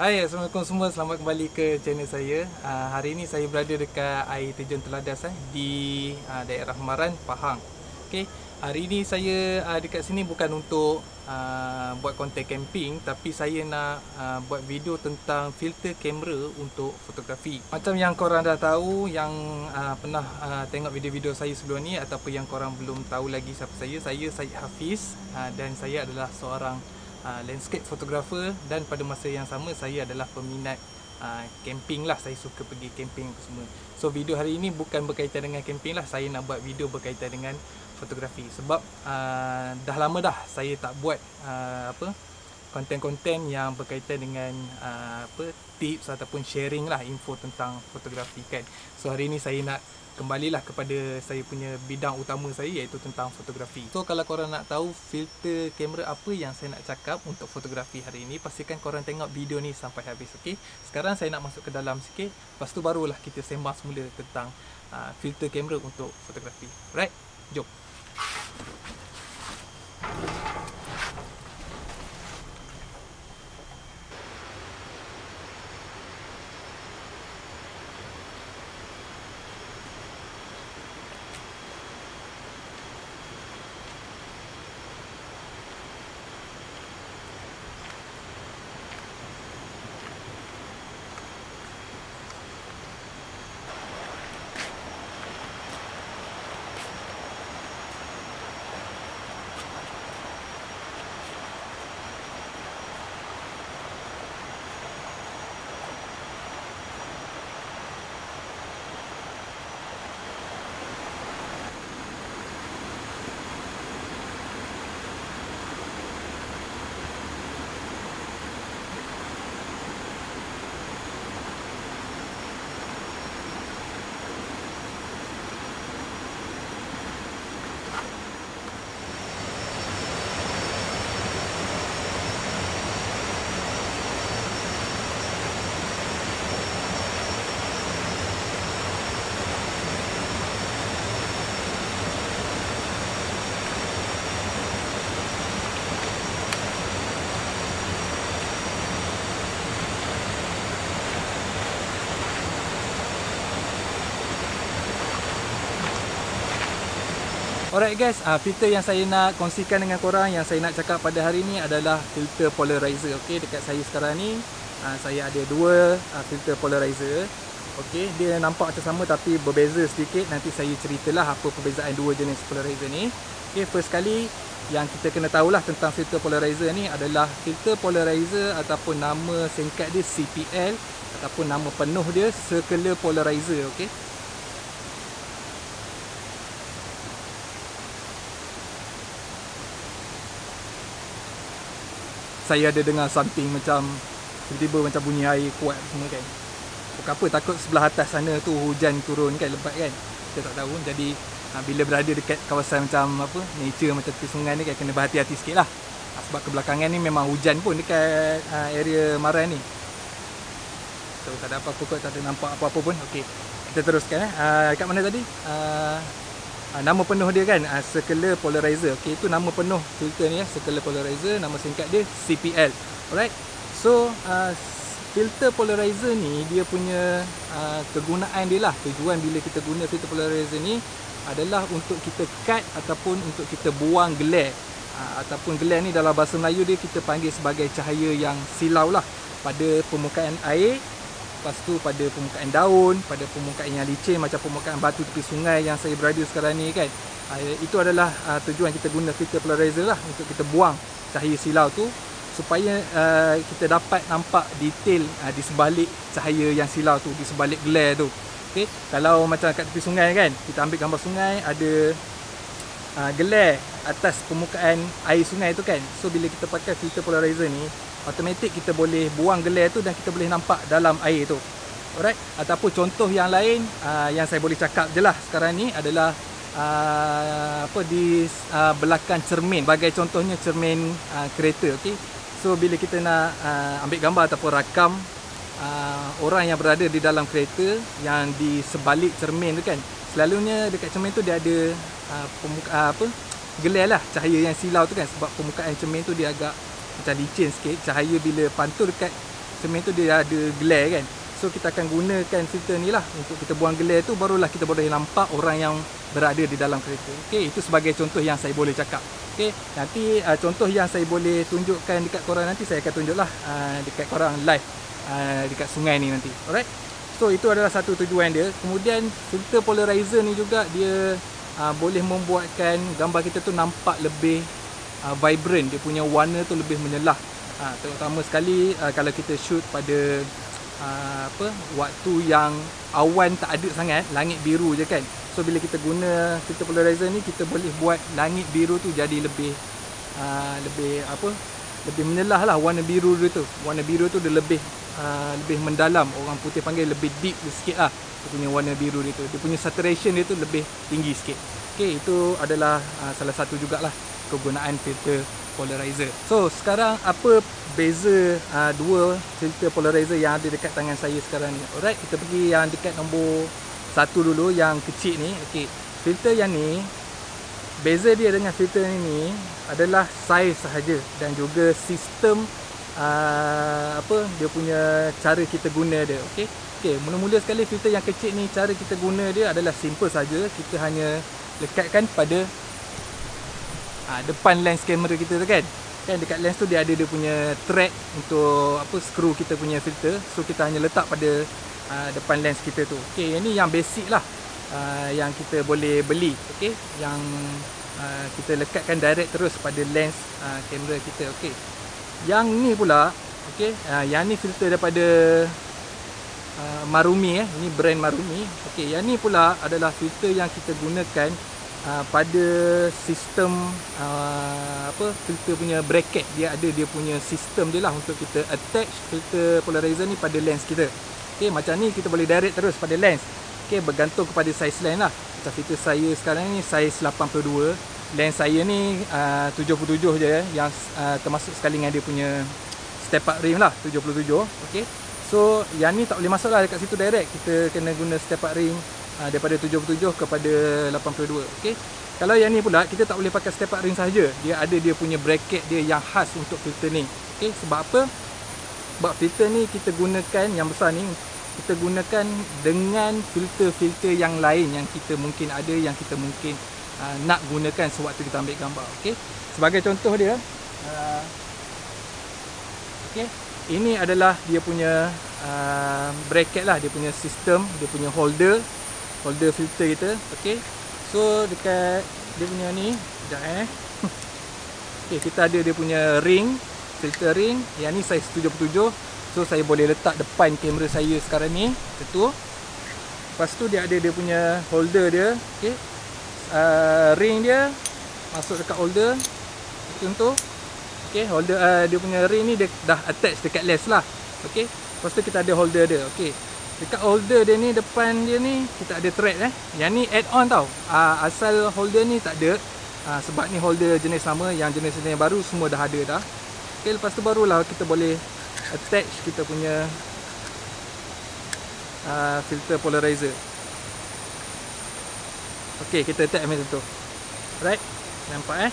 Hai, Assalamualaikum semua. Selamat kembali ke channel saya. Hari ini saya berada dekat air terjun Teladas di daerah Maran, Pahang. Okey, hari ini saya dekat sini bukan untuk buat konten camping, tapi saya nak buat video tentang filter kamera untuk fotografi. Macam yang korang dah tahu, yang pernah tengok video-video saya sebelum ni, ataupun yang korang belum tahu lagi siapa saya Syed Hafiz, dan saya adalah seorang landscape photographer, dan pada masa yang sama saya adalah peminat camping lah. Saya suka pergi camping apa semua. So video hari ini bukan berkaitan dengan camping lah. Saya nak buat video berkaitan dengan fotografi. Sebab dah lama dah saya tak buat konten-konten yang berkaitan dengan tips ataupun sharing lah info tentang fotografi kan. So hari ini saya nak kembalilah kepada saya punya bidang utama saya, iaitu tentang fotografi. So kalau korang nak tahu filter kamera apa yang saya nak cakap untuk fotografi hari ini, pastikan korang tengok video ni sampai habis. Okey, sekarang saya nak masuk ke dalam sikit, lepas tu barulah kita sembang semula tentang filter kamera untuk fotografi. Alright, jom. Alright guys, filter yang saya nak kongsikan dengan korang, yang saya nak cakap pada hari ni adalah filter polarizer. Okey, dekat saya sekarang ni saya ada dua filter polarizer. Okey, dia nampak macam sama tapi berbeza sedikit. Nanti saya ceritalah apa perbezaan dua jenis polarizer ni. Okey, first kali yang kita kena tahulah tentang filter polarizer ni adalah filter polarizer ataupun nama singkat dia CPL, ataupun nama penuh dia circular polarizer. Okey, saya ada dengar something macam tiba-tiba macam bunyi air kuat semua kan. Bukan apa, takut sebelah atas sana tu hujan turun kan, lebat kan. Kita tak tahu. Jadi bila berada dekat kawasan macam nature macam tepi sungai ni kan, kena berhati-hati sikit lah. Sebab kebelakangan ni memang hujan pun dekat area Maran ni. So tak ada apa-apa kot, tak ada nampak apa-apa pun. Okey, kita teruskan. Kat mana tadi? Nama penuh dia kan, circular polarizer. Okey, itu nama penuh filter ni ya, circular polarizer. Nama singkat dia CPL. Alright. So filter polarizer ni dia punya kegunaan dia lah, tujuan bila kita guna filter polarizer ni adalah untuk kita cut ataupun untuk kita buang glare. Ataupun glare ni dalam bahasa Melayu dia kita panggil sebagai cahaya yang silau lah pada permukaan air. Lepas tu pada permukaan daun, pada permukaan yang licin macam permukaan batu tepi sungai yang saya berada sekarang ni kan. Itu adalah tujuan kita guna filter polarizer lah, untuk kita buang cahaya silau tu supaya kita dapat nampak detail di sebalik cahaya yang silau tu, di sebalik glare tu. Okey, kalau macam kat tepi sungai kan, kita ambil gambar sungai, ada glare atas permukaan air sungai tu kan. So bila kita pakai filter polarizer ni, automatik kita boleh buang glare tu dan kita boleh nampak dalam air tu. Alright. Ataupun contoh yang lain yang saya boleh cakap je lah sekarang ni adalah di belakang cermin. Bagai contohnya cermin kereta. Okay. So bila kita nak ambil gambar ataupun rakam orang yang berada di dalam kereta yang di sebalik cermin tu kan, selalunya dekat cermin tu dia ada glare lah, cahaya yang silau tu kan, sebab permukaan cermin tu dia agak macam licin sikit. Cahaya bila pantul dekat semen tu dia ada glare kan. So kita akan gunakan filter ni lah untuk kita buang glare tu, barulah kita boleh nampak orang yang berada di dalam kereta. Okey, itu sebagai contoh yang saya boleh cakap. Okey, nanti contoh yang saya boleh tunjukkan dekat korang nanti saya akan tunjuklah dekat korang live dekat sungai ni nanti. Alright. So itu adalah satu tujuan dia. Kemudian filter polarizer ni juga dia boleh membuatkan gambar kita tu nampak lebih vibrant, dia punya warna tu lebih menyelah. Terutama sekali kalau kita shoot pada waktu yang awan tak ada sangat, langit biru je kan. So bila kita guna filter polarizer ni, kita boleh buat langit biru tu jadi lebih lebih menyelah lah warna biru dia tu. Warna biru tu dia lebih mendalam, orang putih panggil lebih deep sikit lah. Dia punya warna biru dia tu, dia punya saturation dia tu lebih tinggi sikit. Okay, itu adalah salah satu jugalah kegunaan filter polarizer. So sekarang apa beza dua filter polarizer yang ada dekat tangan saya sekarang ni? Alright, kita pergi yang dekat nombor 1 dulu, yang kecil ni. Okey, filter yang ni, beza dia dengan filter ni adalah saiz sahaja dan juga sistem dia punya cara kita guna dia. Okey, mula-mula sekali filter yang kecil ni, cara kita guna dia adalah simple saja. Kita hanya lekatkan pada depan lens kamera kita tu kan. Dekat lens tu dia ada dia punya thread untuk screw kita punya filter. So kita hanya letak pada depan lens kita tu. Okey, yang ni yang basic lah, yang kita boleh beli. Okey, yang kita lekatkan direct terus pada lens kamera kita. Okey, yang ni pula, okey, yang ni filter daripada Marumi. Ini brand Marumi. Okey, yang ni pula adalah filter yang kita gunakan pada sistem filter punya bracket. Dia ada dia punya sistem dia lah untuk kita attach filter polarizer ni pada lens kita. Okey, macam ni kita boleh direct terus pada lens. Okey, bergantung kepada saiz lens lah. Macam filter saya sekarang ni saiz 82, lens saya ni 77 je yang termasuk sekali dengan dia punya step up rim lah, 77. Okey, so yang ni tak boleh masuk lah dekat situ direct, kita kena guna step up rim daripada 77 kepada 82. Okey, kalau yang ni pula kita tak boleh pakai step up ring saja, dia ada dia punya bracket dia yang khas untuk filter ni. Okey, sebab apa? Sebab filter ni kita gunakan yang besar ni, kita gunakan dengan filter-filter yang lain yang kita mungkin ada, yang kita mungkin nak gunakan sewaktu kita ambil gambar. Okey, sebagai contoh dia, okey, ini adalah dia punya bracket lah, dia punya sistem, dia punya holder filter kita. Okey, so dekat dia punya ni, sekejap okey, kita ada dia punya ring, filter ring, yang ni saiz 77. So saya boleh letak depan kamera saya sekarang ni, betul. Lepas tu dia ada dia punya holder dia. Okey, ring dia masuk dekat holder contoh. Okey, holder dia punya ring ni dia dah attach dekat lens lah. Okey, lepas tu kita ada holder dia. Okey, dekat holder dia ni, depan dia ni kita ada thread Yang ni add on tau. Asal holder ni tak ada, sebab ni holder jenis lama, yang jenis baru semua dah ada dah. Okey, lepas tu barulah kita boleh attach kita punya filter polarizer. Okey, kita attach macam tu. Right, nampak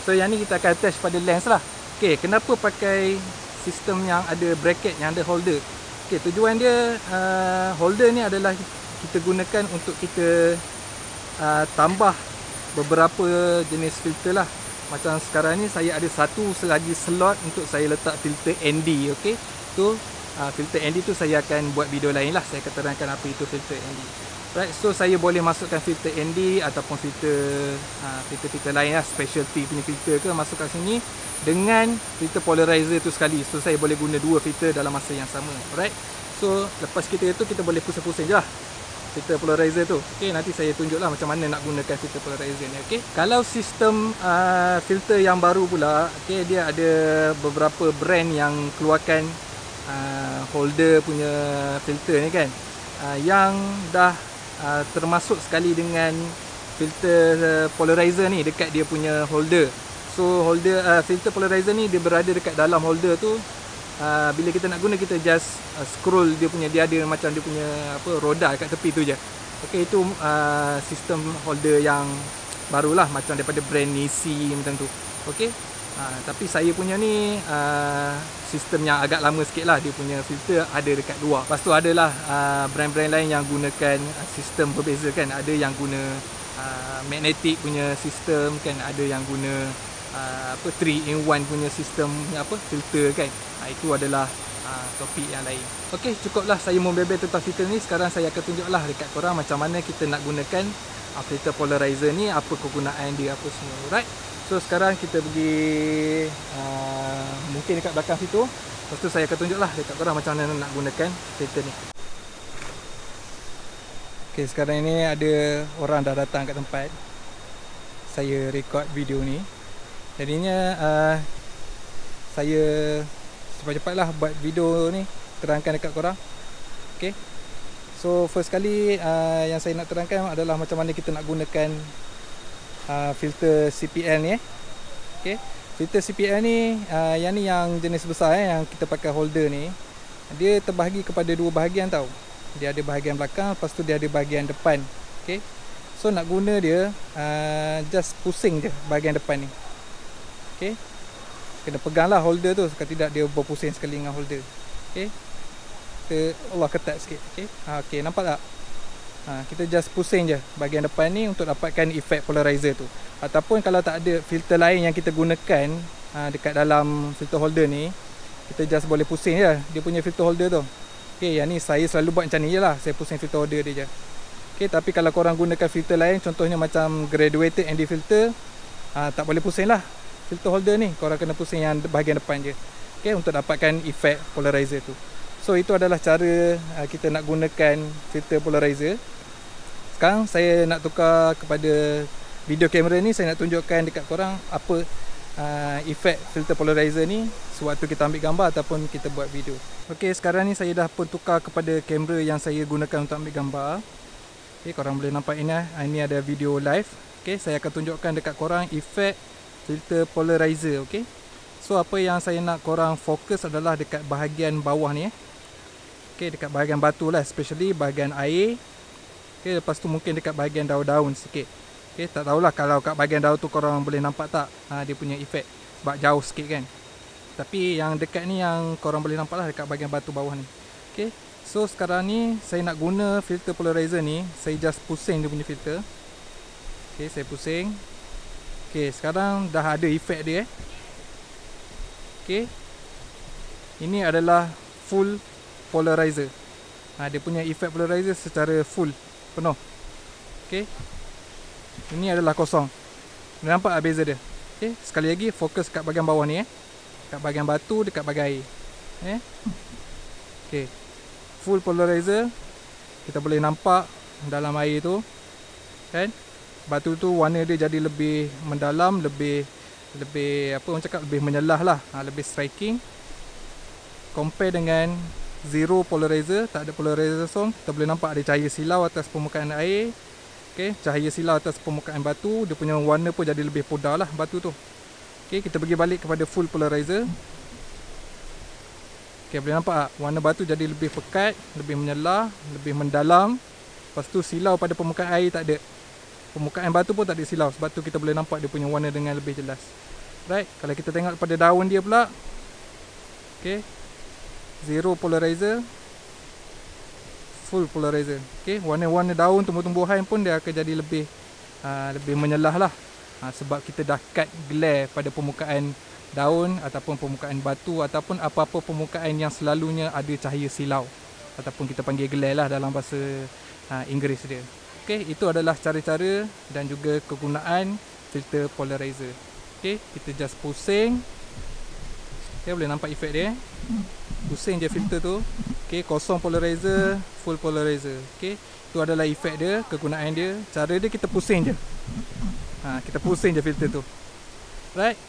So yang ni kita akan attach pada lens lah. Okey, kenapa pakai sistem yang ada bracket, yang ada holder? Okey, tujuan dia, holder ni adalah kita gunakan untuk kita tambah beberapa jenis filter lah. Macam sekarang ni saya ada satu lagi slot untuk saya letak filter ND. Okey, tu filter ND tu saya akan buat video lain lah, saya akan terangkan apa itu filter ND. Right, so saya boleh masukkan filter ND ataupun filter lain lah, specialty punya filter ke, masuk kat sini dengan filter polarizer tu sekali. So saya boleh guna dua filter dalam masa yang sama. Alright, so lepas kita itu kita boleh pusing-pusing je lah filter polarizer tu. Okey, nanti saya tunjuklah macam mana nak gunakan filter polarizer ni. Okey, kalau sistem filter yang baru pula, okey, dia ada beberapa brand yang keluarkan holder punya filter ni kan, yang dah termasuk sekali dengan filter polarizer ni dekat dia punya holder. So holder filter polarizer ni dia berada dekat dalam holder tu. Bila kita nak guna, kita just scroll dia punya, dia ada macam dia punya roda kat tepi tu je. Okey, itu sistem holder yang barulah, macam daripada brand Nisi macam tu. Okey, tapi saya punya ni sistem yang agak lama sikit lah. Dia punya filter ada dekat luar. Lepas tu adalah brand-brand lain yang gunakan sistem berbeza kan. Ada yang guna magnetic punya sistem kan, ada yang guna 3-in-1 punya sistem filter kan. Itu adalah topik yang lain. Okey, cukuplah saya membebel tentang filter ni. Sekarang saya akan tunjuklah dekat korang macam mana kita nak gunakan filter polarizer ni, apa kegunaan dia, apa semua. Alright. So sekarang kita pergi mungkin dekat belakang situ. Lepas tu saya akan tunjuklah dekat korang macam mana nak gunakan filter ni. Okey, sekarang ni ada orang dah datang kat tempat saya record video ni. Jadinya saya cepat-cepatlah buat video ni, terangkan dekat korang. Okey. So first kali yang saya nak terangkan adalah macam mana kita nak gunakan filter CPL ni. Okey. Filter CPL ni yang ni yang jenis besar yang kita pakai holder ni. Dia terbahagi kepada dua bahagian tau. Dia ada bahagian belakang, lepas tu dia ada bahagian depan. Okey. So nak guna dia just pusing je bahagian depan ni. Okey. Kena peganglah holder tu, kalau tidak dia berpusing sekali dengan holder. Okey. Allah ketat sikit. Okey. Okey, nampak tak? Kita just pusing je bahagian depan ni untuk dapatkan efek polarizer tu. Ataupun kalau tak ada filter lain yang kita gunakan dekat dalam filter holder ni, kita just boleh pusing je dia punya filter holder tu. Okey, yang ni saya selalu buat macam ni je lah. Saya pusing filter holder dia je. Okey, tapi kalau korang gunakan filter lain, contohnya macam graduated ND filter, tak boleh pusing lah filter holder ni. Korang kena pusing yang bahagian depan je. Okey, untuk dapatkan efek polarizer tu. So itu adalah cara kita nak gunakan filter polarizer. Sekarang saya nak tukar kepada video kamera ni. Saya nak tunjukkan dekat korang apa efek filter polarizer ni sewaktu kita ambil gambar ataupun kita buat video. Okey, sekarang ni saya dah pun tukar kepada kamera yang saya gunakan untuk ambil gambar. Okey, korang boleh nampak ini. Ini ada video live. Okey, saya akan tunjukkan dekat korang efek filter polarizer. Okey. So apa yang saya nak korang fokus adalah dekat bahagian bawah ni. Okey, dekat bahagian batu lah, especially bahagian air. Okey, lepas tu mungkin dekat bahagian daun-daun sikit. Okey, tak tahulah kalau kat bahagian daun tu korang boleh nampak tak dia punya efek, sebab jauh sikit kan. Tapi yang dekat ni yang korang boleh nampak lah dekat bahagian batu bawah ni. Okey, so sekarang ni saya nak guna filter polarizer ni. Saya just pusing dia punya filter. Okey, saya pusing. Okey, sekarang dah ada efek dia. Okey, ini adalah full polarizer. Dia punya efek polarizer secara full, penuh. Okey, ini adalah kosong. Nampak beza dia? Okey, sekali lagi fokus kat bahagian bawah ni kat bahagian batu, dekat bahagian air. Okey, full polarizer. Kita boleh nampak dalam air tu kan, batu tu warna dia jadi lebih mendalam, lebih apa orang cakap, lebih menyelah lah, lebih striking. Compare dengan zero polarizer, tak ada polarizer langsung, kita boleh nampak ada cahaya silau atas permukaan air. Okey, cahaya silau atas permukaan batu, dia punya warna pun jadi lebih pudar lah batu tu. Okey, kita pergi balik kepada full polarizer. Okey, boleh nampak tak? Warna batu jadi lebih pekat, lebih menyelah, lebih mendalam. Lepas tu silau pada permukaan air tak ada. Permukaan batu pun tak ada silau, sebab tu kita boleh nampak dia punya warna dengan lebih jelas. Right, kalau kita tengok pada daun dia pula. Okey, zero polarizer, full polarizer. Okey, warna-warna daun, tumbuh-tumbuhan pun dia akan jadi lebih menyelah lah. Sebab kita dah cut glare pada permukaan daun ataupun permukaan batu ataupun apa-apa permukaan yang selalunya ada cahaya silau, ataupun kita panggil glare lah dalam bahasa Inggeris dia. Okey, itu adalah cara-cara dan juga kegunaan filter polarizer. Okey, kita just pusing. Okey, boleh nampak efek dia. Pusing je filter tu. Okey, kosong polarizer, full polarizer. Okey, itu adalah efek dia, kegunaan dia. Cara dia kita pusing je. Kita pusing je filter tu. Right?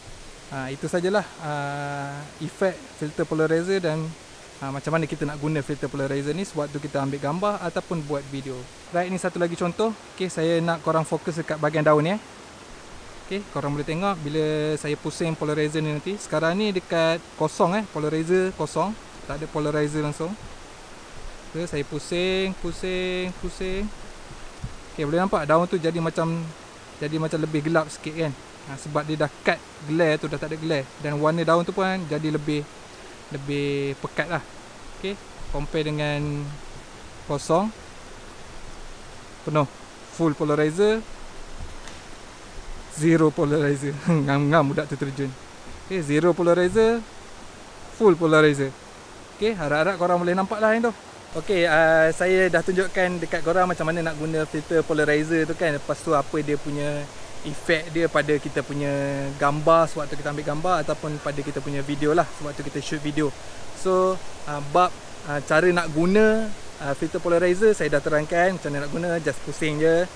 Itu sajalah efek filter polarizer dan macam mana kita nak guna filter polarizer ni sewaktu kita ambil gambar ataupun buat video. Right, ni satu lagi contoh. Okey, saya nak korang fokus dekat bahagian daun ni. Okey, korang boleh tengok bila saya pusing polarizer ni nanti. Sekarang ni dekat kosong polarizer kosong, tak ada polarizer langsung. So, saya pusing. Okey, boleh nampak daun tu jadi macam lebih gelap sikit kan. Sebab dia dah cut glare tu, dah tak ada glare, dan warna daun tu pun jadi lebih lebih pekat lah. Okay, compare dengan kosong, penuh, full polarizer, zero polarizer. Ngam-ngam budak tu terjun. Okay, zero polarizer, full polarizer. Okay, harap-harap korang boleh nampak lah yang tu. Okay, saya dah tunjukkan dekat korang macam mana nak guna filter polarizer tu kan. Lepas tu apa dia punya efek dia pada kita punya gambar sewaktu kita ambil gambar, ataupun pada kita punya video lah sewaktu kita shoot video. So bab cara nak guna filter polarizer saya dah terangkan macam mana nak guna. Just pusing je.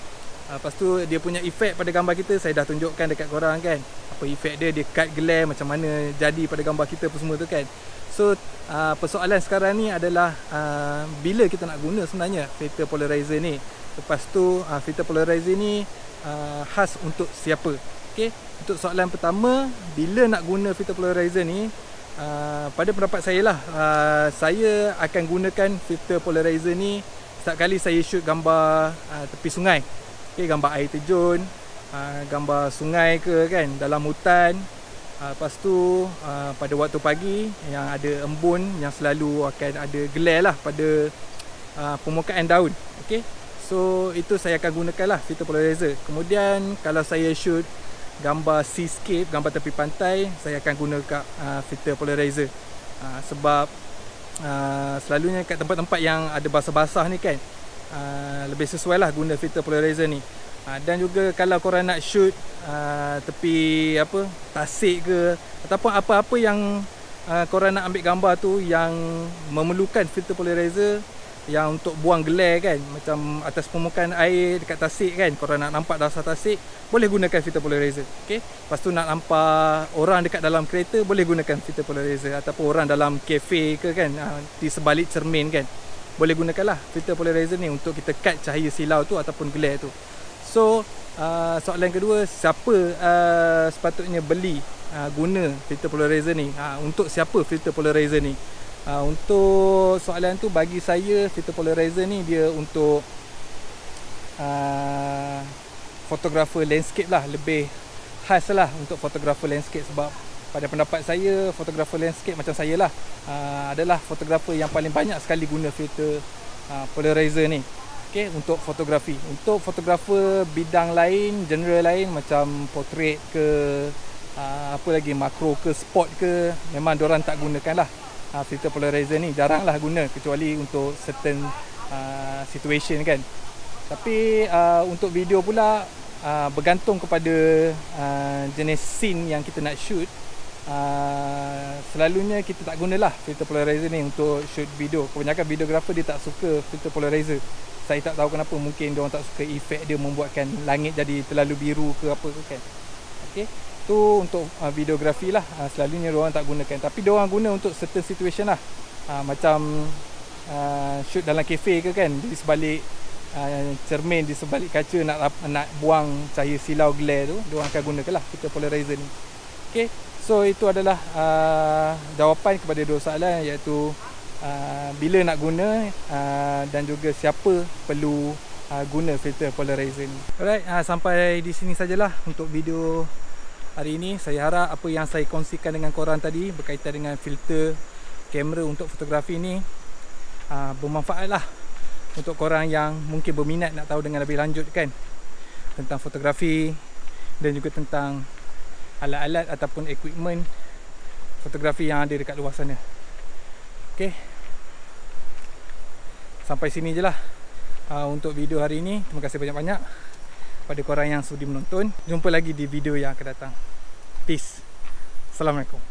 Lepas tu dia punya efek pada gambar kita saya dah tunjukkan dekat korang kan. Apa efek dia, dia cut glare macam mana jadi pada gambar kita apa semua tu kan. So persoalan sekarang ni adalah bila kita nak guna sebenarnya filter polarizer ni. Lepas tu filter polarizer ni khas untuk siapa. Okay, untuk soalan pertama, bila nak guna filter polarizer ni, pada pendapat saya lah, saya akan gunakan filter polarizer ni setiap kali saya shoot gambar tepi sungai. Okay, gambar air terjun, gambar sungai ke kan, dalam hutan. Lepas tu pada waktu pagi yang ada embun, yang selalu akan ada glare lah pada permukaan daun. Okay, so itu saya akan gunakan lah filter polarizer. Kemudian kalau saya shoot gambar seascape, gambar tepi pantai, saya akan gunakan filter polarizer. Sebab selalunya kat tempat-tempat yang ada basah-basah ni kan, lebih sesuai lah guna filter polarizer ni. Dan juga kalau korang nak shoot tepi apa, tasik ke, ataupun apa-apa yang korang nak ambil gambar tu yang memerlukan filter polarizer, yang untuk buang glare kan, macam atas permukaan air dekat tasik kan, korang nak nampak dasar tasik, boleh gunakan filter polarizer. Okay, lepas tu nak nampak orang dekat dalam kereta, boleh gunakan filter polarizer. Ataupun orang dalam kafe ke kan, di sebalik cermin kan, boleh gunakanlah filter polarizer ni untuk kita cut cahaya silau tu ataupun glare tu. So soalan kedua, siapa sepatutnya beli guna filter polarizer ni? Untuk siapa filter polarizer ni? Untuk soalan tu, bagi saya filter polarizer ni dia untuk fotografer landscape lah, lebih khas lah untuk fotografer landscape. Sebab pada pendapat saya, fotografer landscape macam saya lah adalah fotografer yang paling banyak sekali guna filter polarizer ni. Okay, untuk fotografi. Untuk fotografer bidang lain, genre lain macam portrait ke, apa lagi, makro ke, sport ke, memang diorang tak gunakan lah filter polarizer ni. Jarang lah guna, kecuali untuk certain situation kan. Tapi untuk video pula, bergantung kepada jenis scene yang kita nak shoot. Selalunya kita tak gunalah filter polarizer ni untuk shoot video. Kebanyakan videographer dia tak suka filter polarizer. Saya tak tahu kenapa, mungkin diorang tak suka efek dia membuatkan langit jadi terlalu biru ke apa ke kan. Okay, tu untuk videografi lah, selalunya diorang tak gunakan. Tapi diorang guna untuk certain situation lah, macam shoot dalam kafe ke kan, di sebalik cermin, di sebalik kaca, nak buang cahaya silau glare tu, diorang akan gunakan lah filter polarizer ni. Okay, so itu adalah jawapan kepada dua soalan, iaitu bila nak guna dan juga siapa perlu guna filter polarizer ni. Alright, sampai di sini sajalah untuk video hari ini. Saya harap apa yang saya kongsikan dengan korang tadi berkaitan dengan filter kamera untuk fotografi ni bermanfaat lah untuk korang yang mungkin berminat nak tahu dengan lebih lanjut kan, tentang fotografi dan juga tentang alat-alat ataupun equipment fotografi yang ada dekat luar sana. Okay, sampai sini je lah untuk video hari ini. Terima kasih banyak-banyak pada korang yang sudi menonton. Jumpa lagi di video yang akan datang. Peace. Assalamualaikum.